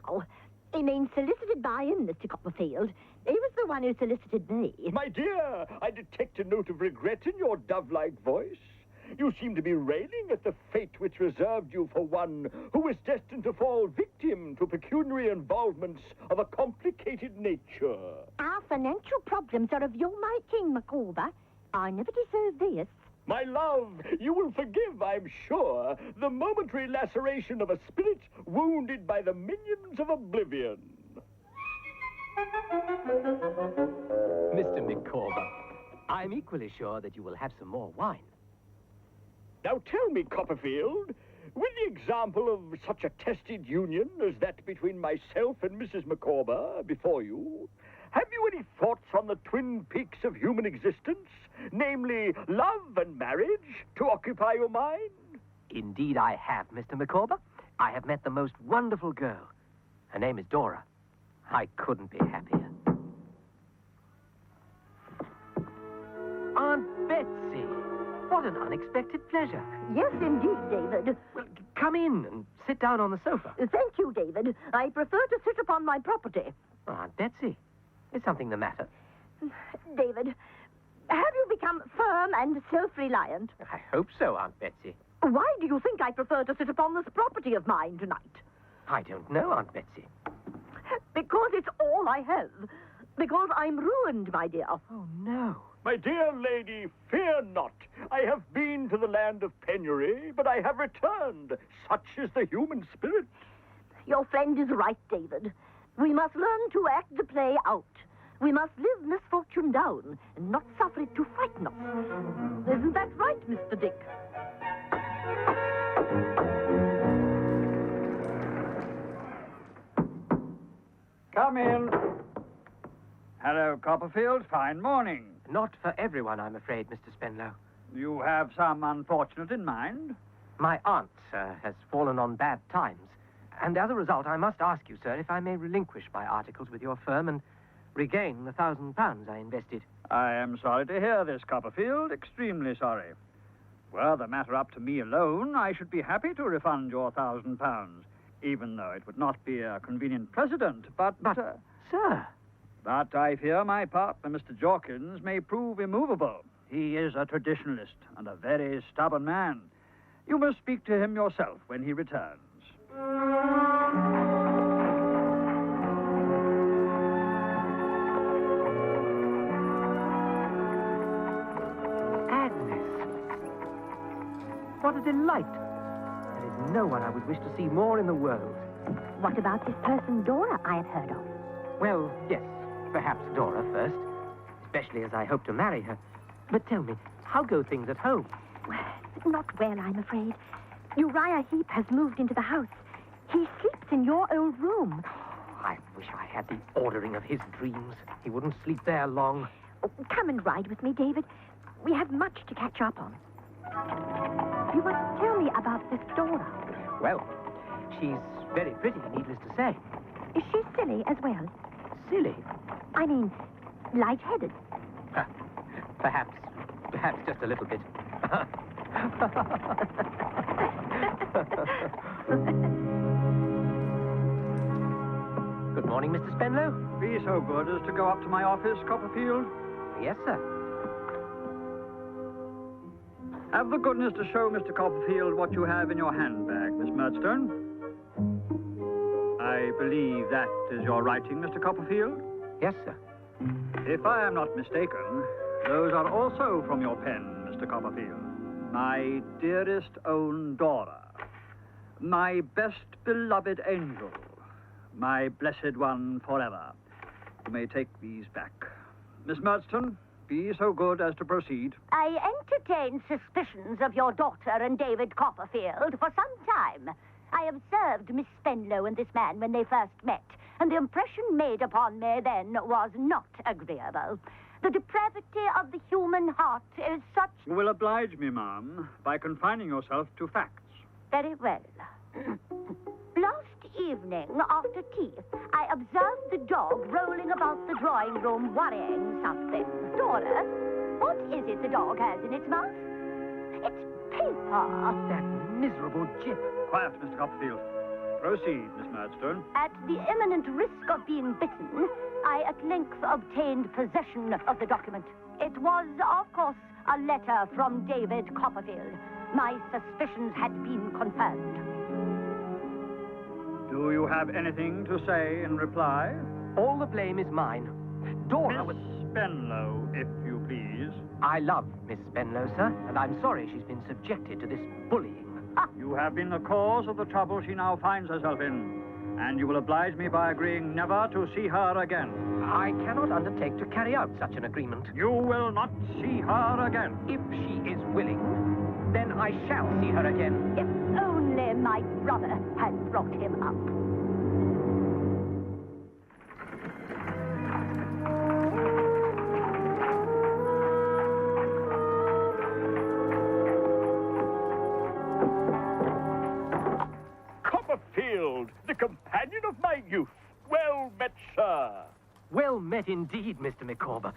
Oh, he means solicited by him, Mr. Copperfield. He was the one who solicited me. My dear, I detect a note of regret in your dove-like voice. You seem to be railing at the fate which reserved you for one who is destined to fall victim to pecuniary involvements of a complicated nature. Our financial problems are of your making, Micawber. I never deserved this. My love, you will forgive, I'm sure, the momentary laceration of a spirit wounded by the minions of oblivion. Mr. Micawber, I'm equally sure that you will have some more wine. Now tell me, Copperfield, with the example of such a tested union as that between myself and Mrs. Micawber before you, have you any thoughts on the twin peaks of human existence, namely love and marriage, to occupy your mind? Indeed I have, Mr. Micawber. I have met the most wonderful girl. Her name is Dora. I couldn't be happier. Aunt Betsy, what an unexpected pleasure. Yes, indeed, David. Well, come in and sit down on the sofa. Thank you, David. I prefer to sit upon my property. Aunt Betsy, is something the matter? David, have you become firm and self-reliant? I hope so, Aunt Betsy. Why do you think I prefer to sit upon this property of mine tonight? I don't know, Aunt Betsy. Because it's all I have. Because I'm ruined, my dear. Oh, no. My dear lady, fear not. I have been to the land of penury, but I have returned. Such is the human spirit. Your friend is right, David. We must learn to act the play out. We must live misfortune down and not suffer it to frighten us. Isn't that right, Mr. Dick? Come in. Hello, Copperfield. Fine morning. Not for everyone, I'm afraid, Mr. Spenlow. You have some unfortunate in mind? My aunt, sir, has fallen on bad times. And as a result, I must ask you, sir, if I may relinquish my articles with your firm and regain the £1,000 I invested. I am sorry to hear this, Copperfield. Extremely sorry. Were the matter up to me alone, I should be happy to refund your £1,000, even though it would not be a convenient precedent. But sir... But I fear my partner, Mr. Jorkins, may prove immovable. He is a traditionalist and a very stubborn man. You must speak to him yourself when he returns. Agnes. What a delight. There is no one I would wish to see more in the world. What about this person, Dora, I have heard of? Well, yes, perhaps Dora first, especially as I hope to marry her. But tell me, how go things at home? Not well, I'm afraid. Uriah Heep has moved into the house. He sleeps in your old room. I wish I had the ordering of his dreams. He wouldn't sleep there long. Oh, come and ride with me, David. We have much to catch up on. You must tell me about this Dora. Well, she's very pretty, needless to say. Is she silly as well? Silly? I mean, light-headed. Perhaps just a little bit. Good morning, Mr. Spenlow. Be so good as to go up to my office, Copperfield. Yes, sir. Have the goodness to show Mr. Copperfield what you have in your handbag, Miss Murdstone. I believe that is your writing, Mr. Copperfield? Yes, sir. If I am not mistaken, those are also from your pen, Mr. Copperfield. My dearest own Dora. My best beloved angel. My blessed one forever. You may take these back. Miss Murdstone, be so good as to proceed. I entertained suspicions of your daughter and David Copperfield for some time. I observed Miss Spenlow and this man when they first met, and the impression made upon me then was not agreeable. The depravity of the human heart is such... You will oblige me, ma'am, by confining yourself to facts. Very well. Last evening, after tea, I observed the dog rolling about the drawing room worrying something. Dora, what is it the dog has in its mouth? It's paper. That miserable Jip. Quiet, Mr. Copperfield. Proceed, Miss Murdstone. At the imminent risk of being bitten, I at length obtained possession of the document. It was, of course, a letter from David Copperfield. My suspicions had been confirmed. Do you have anything to say in reply? All the blame is mine. Dora was... Miss Spenlow, if you please. I love Miss Spenlow, sir, and I'm sorry she's been subjected to this bullying. You have been the cause of the trouble she now finds herself in, and you will oblige me by agreeing never to see her again. I cannot undertake to carry out such an agreement. You will not see her again. If she is willing, then I shall see her again. If only my brother had brought him up. Copperfield, the companion of my youth. Well met, sir. Well met indeed, Mr. Micawber.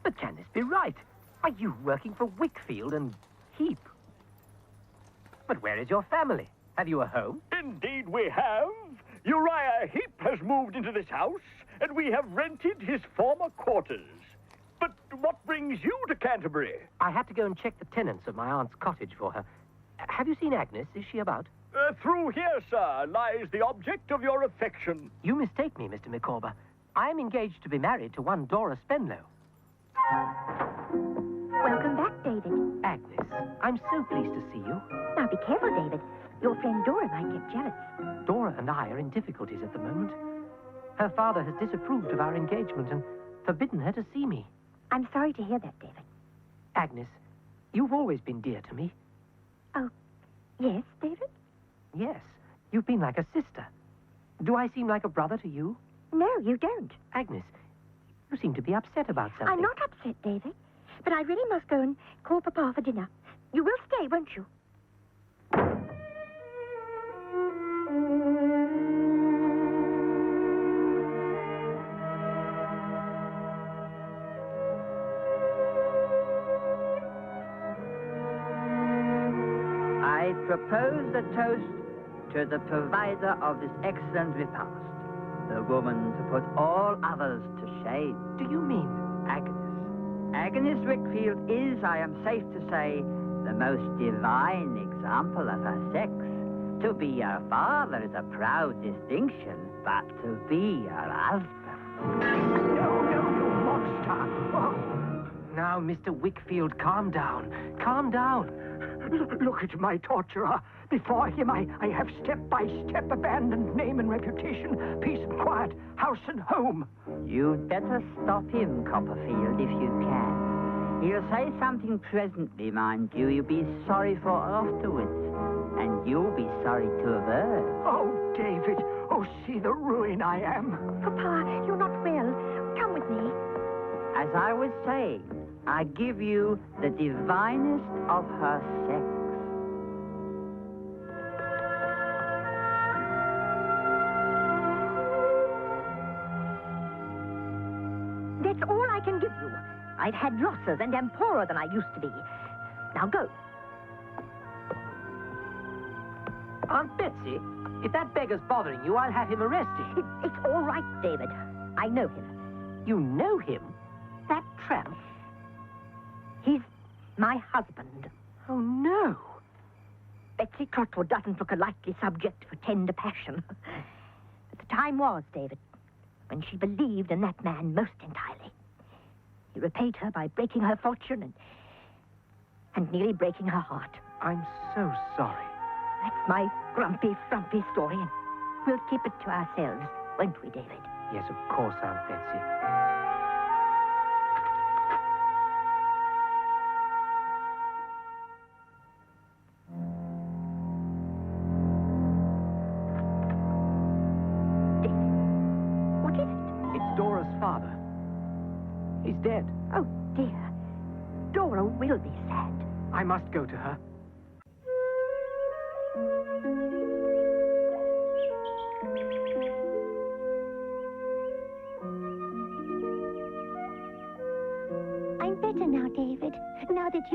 But can this be right? Are you working for Wickfield and Heap? But where is your family? Have you a home? Indeed we have. Uriah Heep has moved into this house, and we have rented his former quarters. But what brings you to Canterbury? I had to go and check the tenants of my aunt's cottage for her. Have you seen Agnes? Is she about? Through here, sir, lies the object of your affection. You mistake me, Mr. Micawber. I am engaged to be married to one Dora Spenlow. Welcome back, David. Agnes, I'm so pleased to see you. Now be careful, David. Your friend Dora might get jealous. Dora and I are in difficulties at the moment. Her father has disapproved of our engagement and forbidden her to see me. I'm sorry to hear that, David. Agnes, you've always been dear to me. Oh, yes, David? Yes, you've been like a sister. Do I seem like a brother to you? No, you don't. Agnes, you seem to be upset about something. I'm not upset, David. But I really must go and call Papa for dinner. You will stay, won't you? I propose a toast to the provider of this excellent repast, the woman to put all others to shame. Do you mean Agnes? Agnes Wickfield is, I am safe to say, the most divine example of her sex. To be her father is a proud distinction, but to be her husband... No, you monster! Oh. Now, Mr. Wickfield, calm down. Calm down. Look at my torturer. Before him, I have step by step abandoned name and reputation, peace and quiet, house and home. You'd better stop him, Copperfield, if you can. He'll say something presently, mind you, you'll be sorry for afterwards. And you'll be sorry to have heard. Oh, David. Oh, see the ruin I am. Papa, you're not well. Come with me. As I was saying, I give you the divinest of her sex. That's all I can give you. I've had losses and am poorer than I used to be. Now go. Aunt Betsy, if that beggar's bothering you, I'll have him arrested. It's all right, David. I know him. You know him? That tramp? He's my husband. Oh, no. Betsy Trotwood doesn't look a likely subject for tender passion. But the time was, David, when she believed in that man most entirely. He repaid her by breaking her fortune and nearly breaking her heart. I'm so sorry. That's my grumpy, frumpy story, and we'll keep it to ourselves, won't we, David? Yes, of course, Aunt Betsy. David, what is it? It's Dora's father. He's dead. Oh, dear. Dora will be sad. I must go to her.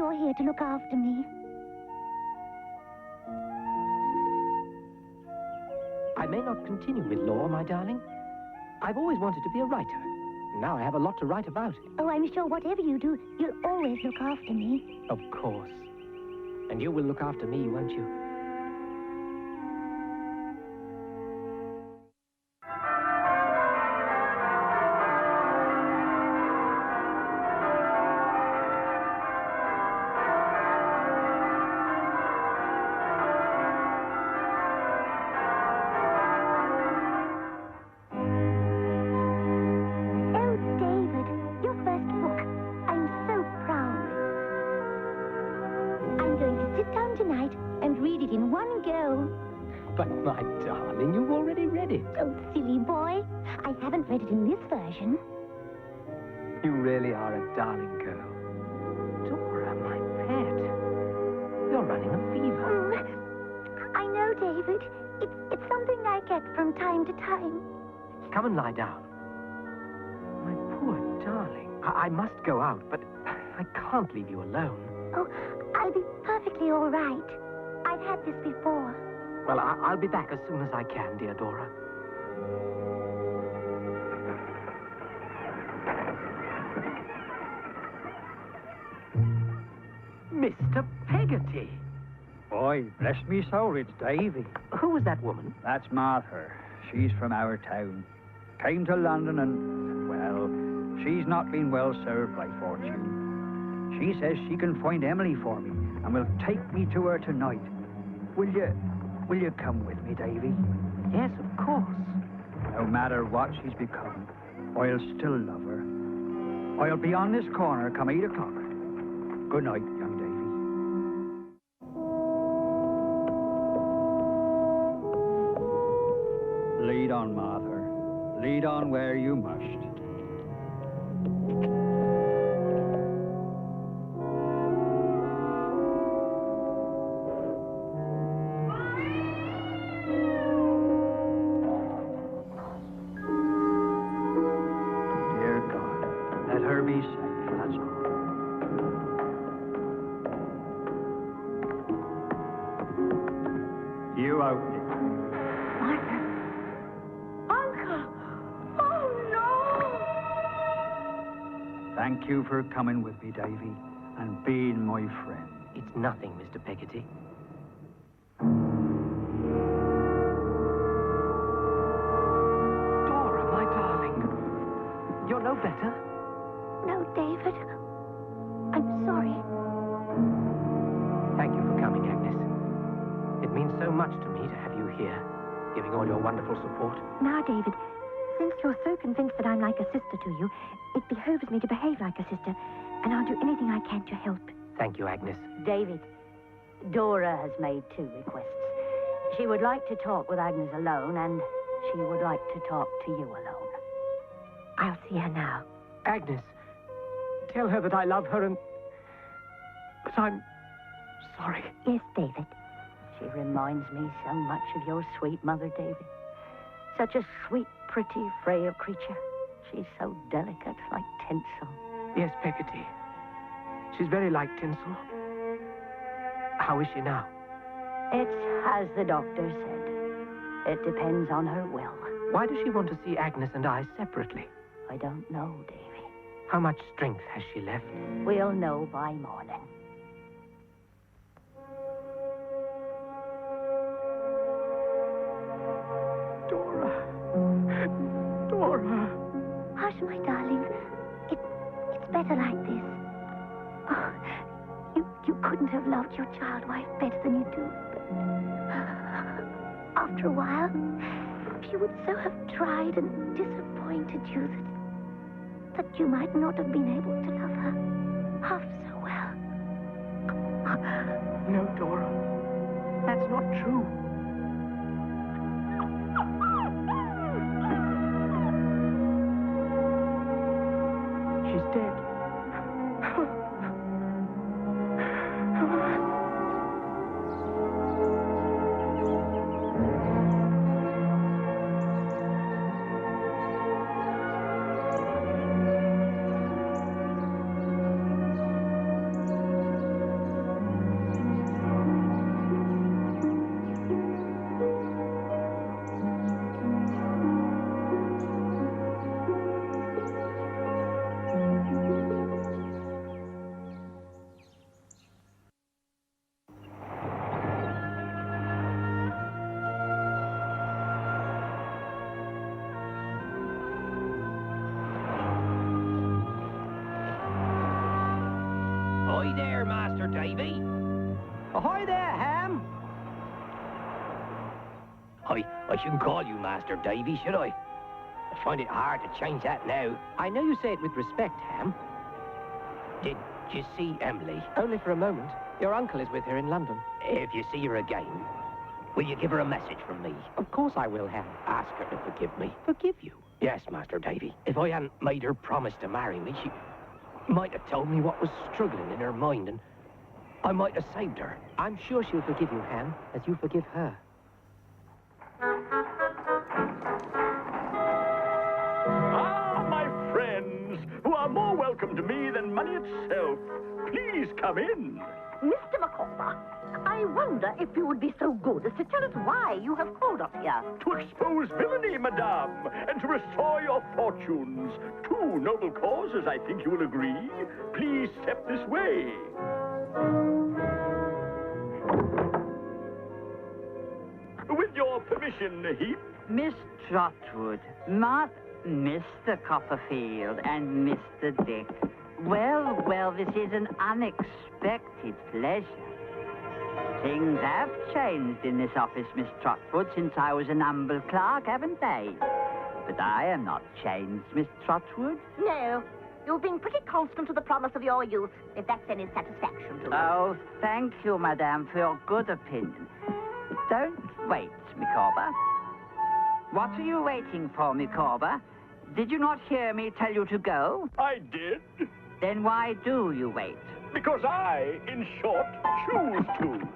you're here to look after me. I may not continue with law, my darling. I've always wanted to be a writer. Now I have a lot to write about. Oh, I'm sure whatever you do, you'll always look after me. Of course. And you will look after me, won't you? Oh, David, your first book. I'm so proud. I'm going to sit down tonight and read it in one go. But, my darling, you've already read it. Oh, silly boy. I haven't read it in this version. You really are a darling girl. Dora, my pet. You're running a fever. I know, David. It's something I get from time to time. Come and lie down. My poor darling. I must go out, but I can't leave you alone. Oh, I'll be perfectly all right. I've had this before. Well, I'll be back as soon as I can, dear Dora. Mr. Peggotty! Boy, bless me soul, it's Davy. Who was that woman? That's Martha. She's from our town. Came to London and, well, she's not been well served by fortune. She says she can find Emily for me and will take me to her tonight. Will you come with me, Davy? Yes, of course. No matter what she's become, I'll still love her. I'll be on this corner come 8 o'clock. Good night, young Davy. Lead on, Martha. Lead on where you must. Dear God, let her be safe, that's all. You out, Nick. Martha. Uncle! Oh, no! Thank you for coming with me, Davy, and being my friend. It's nothing, Mr. Peggotty. Dora, my darling. You're no better? No, David. I'm sorry. Thank you for coming, Agnes. It means so much to me to have you here, giving all your wonderful support. Now, David, since you're so convinced that I'm like a sister to you, it behoves me to behave like a sister, and I'll do anything I can to help. Thank you, Agnes. David, Dora has made 2 requests. She would like to talk with Agnes alone, and she would like to talk to you alone. I'll see her now. Agnes, tell her that I love her and that I'm sorry. Yes, David. She reminds me so much of your sweet mother, David. Such a sweet, pretty, frail creature. She's so delicate, like tinsel. Yes, Peggotty. She's very like tinsel. How is she now? It's as the doctor said. It depends on her will. Why does she want to see Agnes and I separately? I don't know, Davy. How much strength has she left? We'll know by morning. Dora. Dora. Hush, my darling. It's better like this. Oh, you couldn't have loved your child wife better than you do. But after a while, she would so have tried and disappointed you that you might not have been able to love her half so well. No, Dora. That's not true. She's dead. Ahoy there, Ham. I shouldn't call you Master Davy, should I? I find it hard to change that now. I know you say it with respect, Ham. Did you see Emily? Only for a moment. Your uncle is with her in London. If you see her again, will you give her a message from me? Of course I will, Ham. Ask her to forgive me. Forgive you? Yes, Master Davy. If I hadn't made her promise to marry me, she might have told me what was struggling in her mind, and I might have saved her. I'm sure she'll forgive you, Ham, as you forgive her. Ah, my friends, who are more welcome to me than money itself. Please come in. Mr. Micawber, I wonder if you would be so good as to tell us why you have called us here. To expose villainy, madame, and to restore your fortunes. Two noble causes, I think you will agree. Please step this way. With your permission, Heap. Miss Trotwood, not Mr. Copperfield and Mr. Dick. Well, this is an unexpected pleasure. Things have changed in this office, Miss Trotwood, since I was an humble clerk, haven't they? But I am not changed, Miss Trotwood. No, you've been pretty constant to the promise of your youth, if that's any satisfaction to you. Oh, thank you, madame, for your good opinion. Don't wait, Micawber. What are you waiting for, Micawber? Did you not hear me tell you to go? I did. Then why do you wait? Because I, in short, choose to.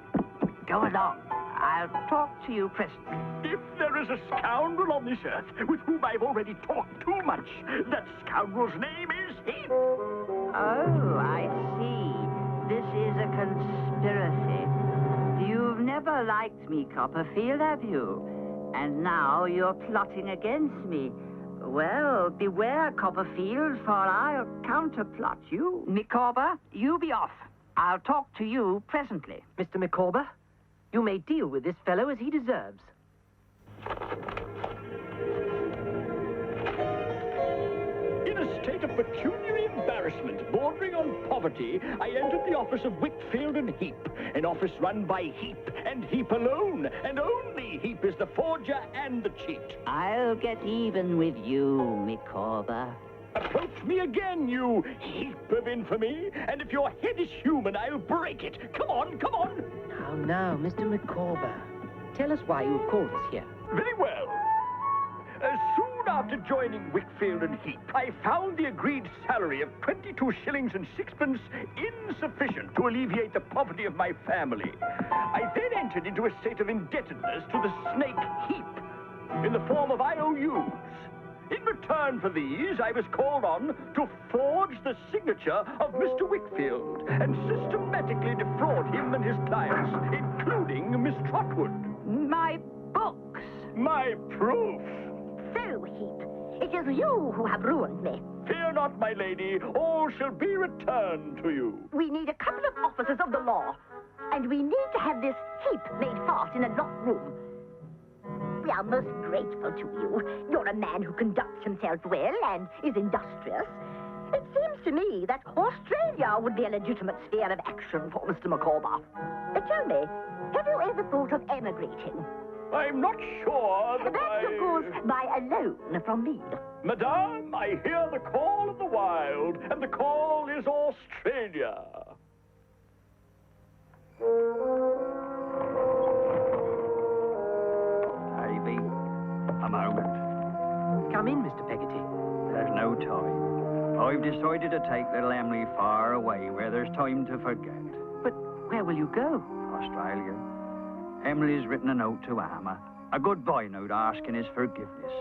Go along. I'll talk to you presently. If there is a scoundrel on this earth with whom I've already talked too much, that scoundrel's name is Heap. Oh, I see. This is a conspiracy. You've never liked me, Copperfield, have you? And now you're plotting against me. Well, beware, Copperfield, for I'll counterplot you. Micawber, you be off. I'll talk to you presently. Mr. Micawber, you may deal with this fellow as he deserves. In a state of pecuniary embarrassment bordering on poverty, I entered the office of Whitfield and Heap, an office run by Heap and Heap alone, and only Heap is the forger and the cheat. I'll get even with you, Micawber. Approach me again, you heap of infamy, and if your head is human, I'll break it. Come on, come on. Now, Mr. Micawber, tell us why you have called us here. Very well. Soon after joining Whitfield and Heap, I found the agreed salary of 22 shillings and sixpence insufficient to alleviate the poverty of my family. I then entered into a state of indebtedness to the snake Heap in the form of IOUs. In return for these, I was called on to forge the signature of Mr. Whitfield and systematically defraud him and his clients, including Miss Trotwood. My books! My proof! So, Heap, it is you who have ruined me. Fear not, my lady, all shall be returned to you. We need a couple of officers of the law, and we need to have this Heap made fast in a locked room. We are most grateful to you. You're a man who conducts himself well and is industrious. It seems to me that Australia would be a legitimate sphere of action for Mr. Micawber. Tell me, have you ever thought of emigrating? I'm not sure that That's, of course, by a loan from me. Madame, I hear the call of the wild, and the call is Australia. Davy, a moment. Come in, Mr. Peggotty. There's no time. I've decided to take little Emily far away where there's time to forget. But where will you go? Australia. Emily's written a note to Amma. A goodbye note asking his forgiveness.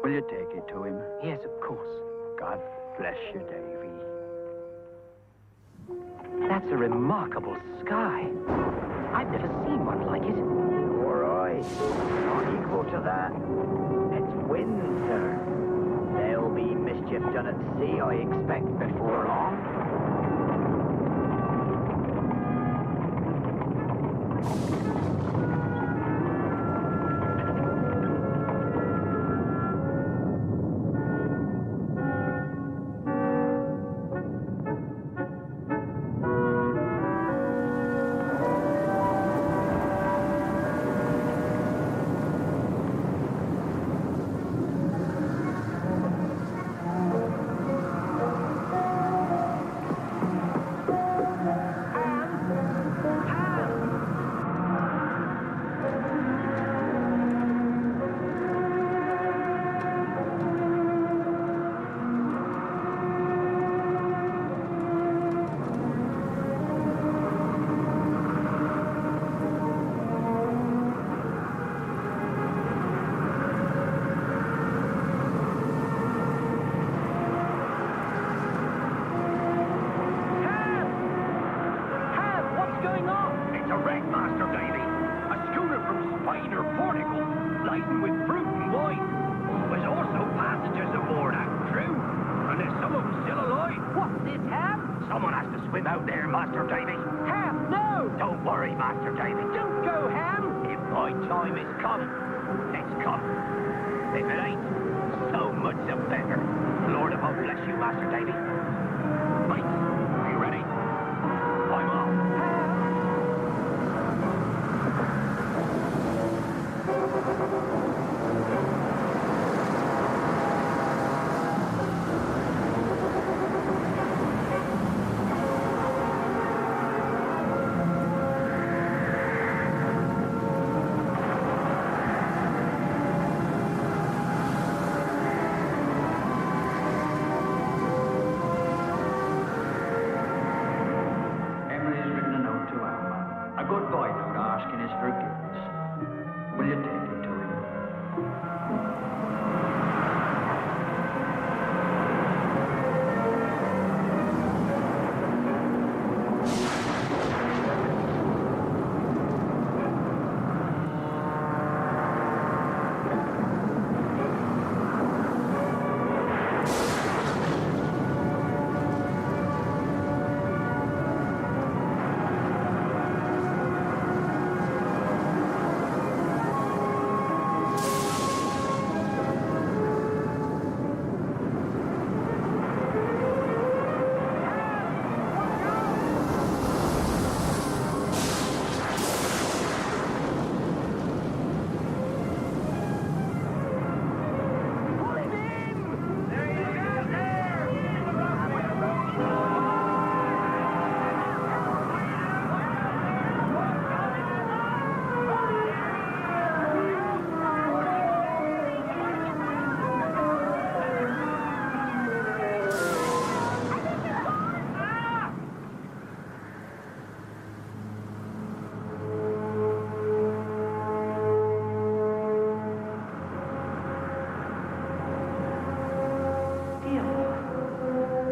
Will you take it to him? Yes, of course. God bless you, Davy. That's a remarkable sky. I've never seen one like it. All right. Not equal to that. It's wind, sir. There'll be mischief done at sea, I expect, before long. Someone has to swim out there, Master Davy. Ham, no! Don't worry, Master Davy. Don't go, Ham! If my time is come, it's come. If it ain't, so much the better. Lord of hope bless you, Master Davy. Right, are you ready? I'm off. Emily's written a note to Alma. A goodbye note asking his forgiveness. Will you take it to him?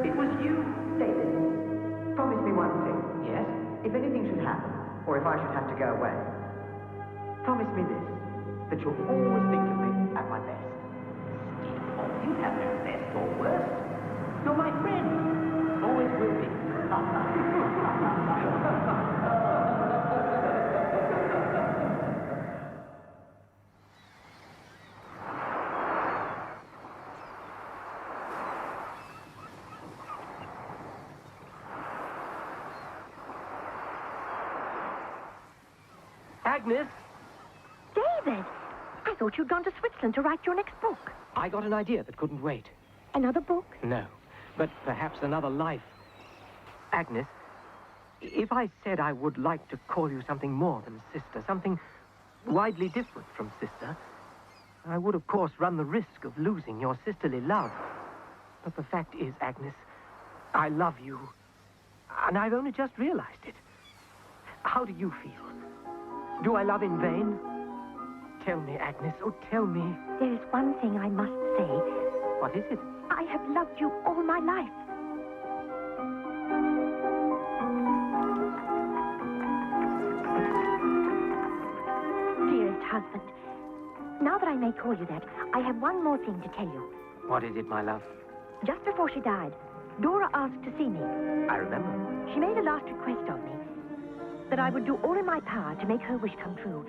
It was you, David. Promise me one thing. Yes? If anything should happen, or if I should have to go away, promise me this, that you'll always think of me at my best. You have no best or worst. You're my friend. Always will be. Agnes, David, I thought you'd gone to Switzerland to write your next book. I got an idea that couldn't wait. Another book? No, but perhaps another life. Agnes, if I said I would like to call you something more than sister, something widely different from sister, I would, of course, run the risk of losing your sisterly love. But the fact is, Agnes, I love you, and I've only just realized it. How do you feel? Do I love in vain? Tell me, Agnes, oh, tell me. There is one thing I must say. What is it? I have loved you all my life. Dearest husband, now that I may call you that, I have one more thing to tell you. What is it, my love? Just before she died, Dora asked to see me. I remember. She made a last request of me, that I would do all in my power to make her wish come true.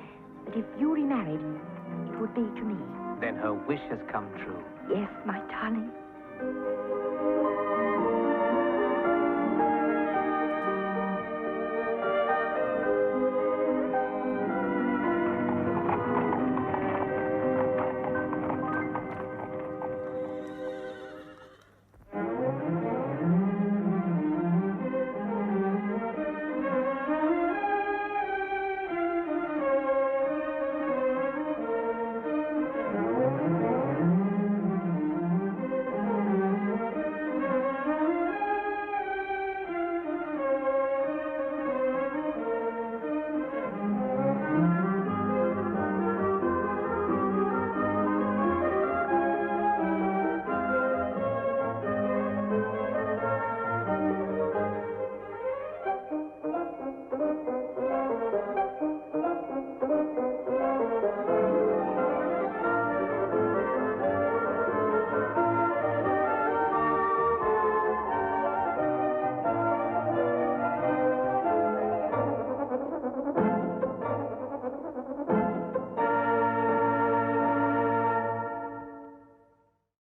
That if you remarried, it would be to me. Then her wish has come true. Yes, my darling.